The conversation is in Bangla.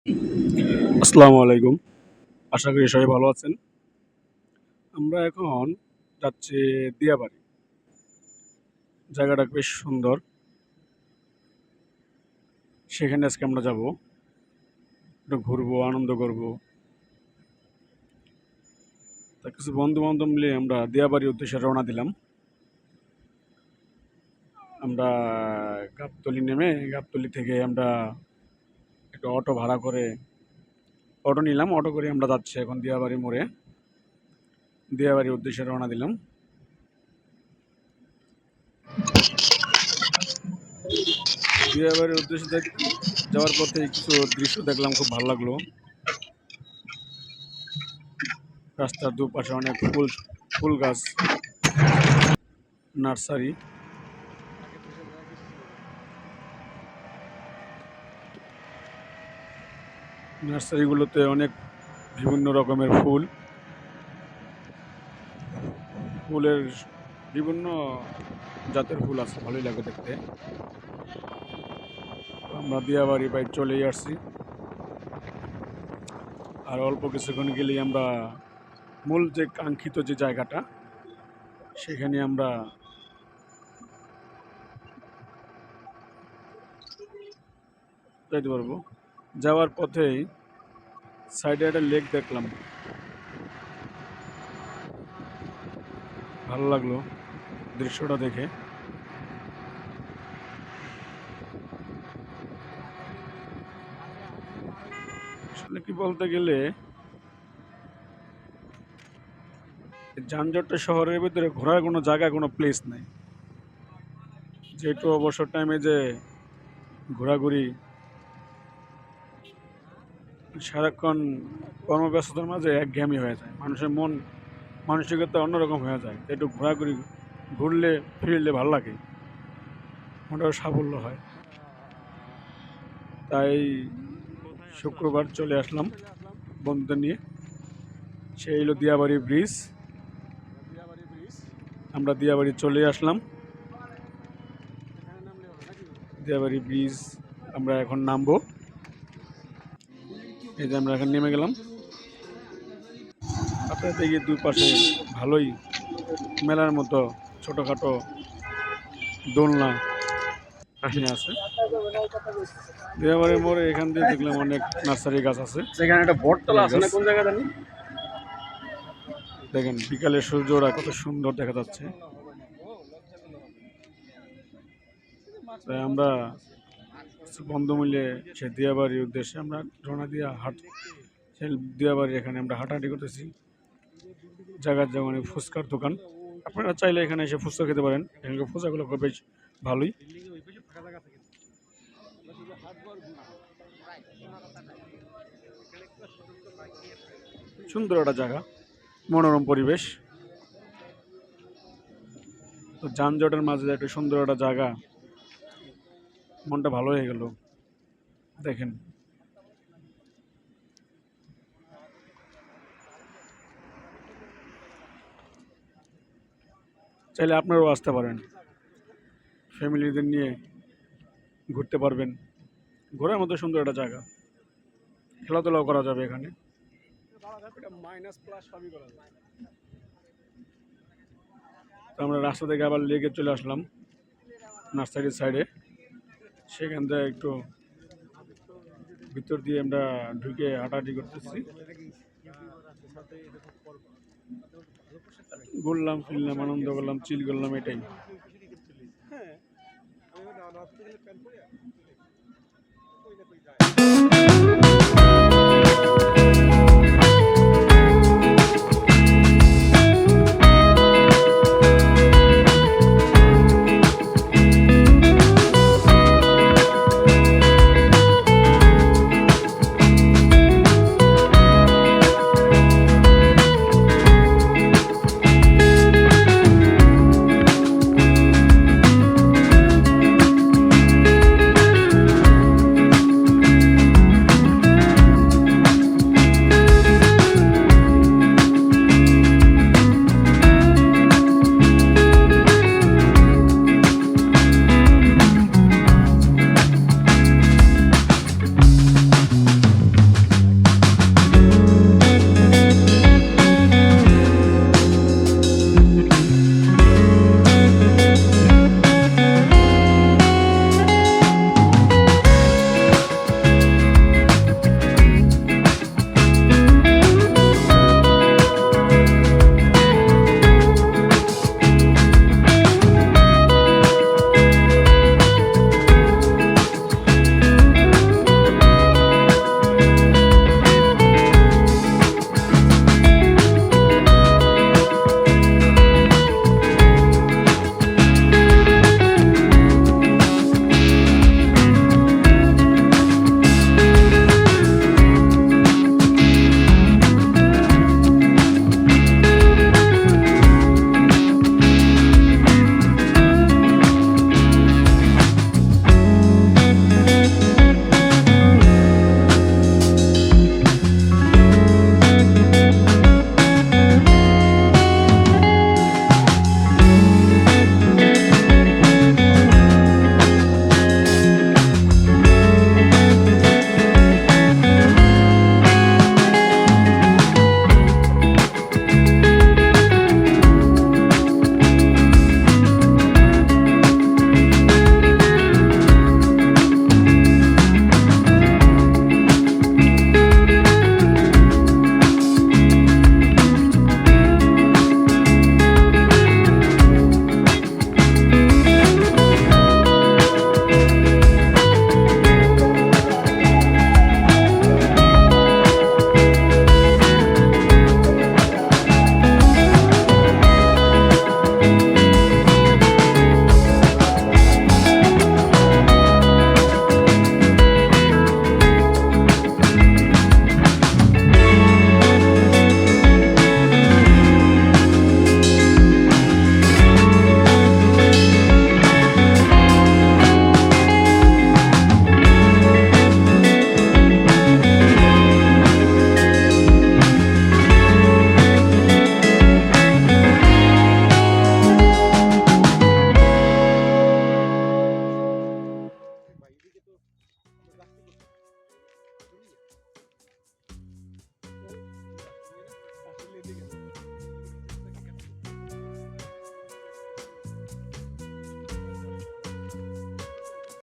আসসালামু আলাইকুম। আশা করি সবাই ভালো আছেন। আমরা এখন যাচ্ছি দিয়াবাড়ি। জায়গাটা বেশ সুন্দর। সেখানে আজকে আমরা যাবো। একটু ঘুরবো, আনন্দ করবো। তা কিছু বন্ধু-বান্ধব মিলে আমরা দিয়াবাড়ির উদ্দেশ্যে রওনা দিলাম। আমরা গাবতলী নেমে গাবতলী থেকে আমরা একটা অটো ভাড়া করে অটো নিলাম। অটো করে আমরা যাচ্ছি এখন দিয়াবাড়ি মোড়ে। দিয়াবাড়ির উদ্দেশ্যে রওনা দিলাম। দিয়াবাড়ির উদ্দেশ্যে যাওয়ার পথে কিছু দৃশ্য দেখলাম, খুব ভালো লাগলো। রাস্তার দুপাশে অনেক ফুল গাছ, নার্সারি। নার্সারিগুলোতে অনেক বিভিন্ন রকমের ফুলের বিভিন্ন জাতের ফুল আছে, ভালোই লাগে দেখতে। তো আমরা দিয়াবাড়ি বাইক চলেই আসছি। আর অল্প কিছুক্ষণ গেলেই আমরা মূল যে কাঙ্ক্ষিত যে জায়গাটা, সেখানে আমরা যাইতে পারবো। যাওয়ার পথেই সাইডে একটা লেক দেখলাম, ভালো লাগলো দৃশ্যটা দেখে। আসলে কি বলতে গেলে, যানজটটা শহরের ভিতরে ঘোরার কোনো জায়গা, কোনো প্লেস নাই। যেহেতু অবসর টাইমে যে ঘোরাঘুরি, সারাক্ষণ কর্মব্যস্ততার মাঝে একঘেয়েমি হয়ে যায়, মানুষের মন মানসিকতা অন্যরকম হয়ে যায়। একটু ঘোরাঘুরি, ঘুরলে ফিরলে ভালো লাগে, মোটাও সাফল্য হয়। তাই শুক্রবার চলে আসলাম বন্ধুদের নিয়ে। সেই হলো দিয়াবাড়ি ব্রিজ। আমরা দিয়াবাড়ি চলে আসলাম। দিয়াবাড়ি ব্রিজ আমরা এখন নামবো। এই যে আমরা এখন নেমে গেলাম। আপনার দেখি দুই পাশে ভালোই মেলার মতো ছোটোখাটো দোলনা এখানে আছে। দিয়াবাড়ির মোড়ে এখান দিয়ে দেখলাম অনেক নার্সারি গাছ আছে। সেখানে একটা বটতলা আছে না, কোন জায়গা জানি? দেখেন বিকালের সূর্যটা কত সুন্দর দেখা যাচ্ছে। তাই আমরা বন্ধু মিলে সে দিয়াবাড়ির উদ্দেশ্যে আমরা রওনা দিয়া সে দিয়াবাড়ি এখানে আমরা হাঁটাহাঁটি করতেছি। জায়গার যেমন ফুচকার দোকান, আপনারা চাইলে এখানে এসে ফুচকা খেতে পারেন। এখানকার ফুচকাগুলো খুব বেশ ভালোই। সুন্দর একটা জায়গা, মনোরম পরিবেশ। তো যানজটের মাঝে একটা সুন্দর একটা জায়গা, মনটা ভালো হয়ে গেল। দেখেন চাইলে আপনারাও আসতে পারেন, ফ্যামিলিদের নিয়ে ঘুরতে পারবেন। ঘোরার মতো সুন্দর একটা জায়গা, খেলাধুলাও করা যাবে এখানে। তো আমরা রাস্তা থেকে আবার লেগে চলে আসলাম নার্সারির সাইডে। সেখান থেকে একটু ভিতর দিয়ে আমরা ঢুকে হাঁটাহাঁটি করতেছি, ঘুরলাম ফিরলাম, আনন্দ করলাম, চিল করলাম, এটাই।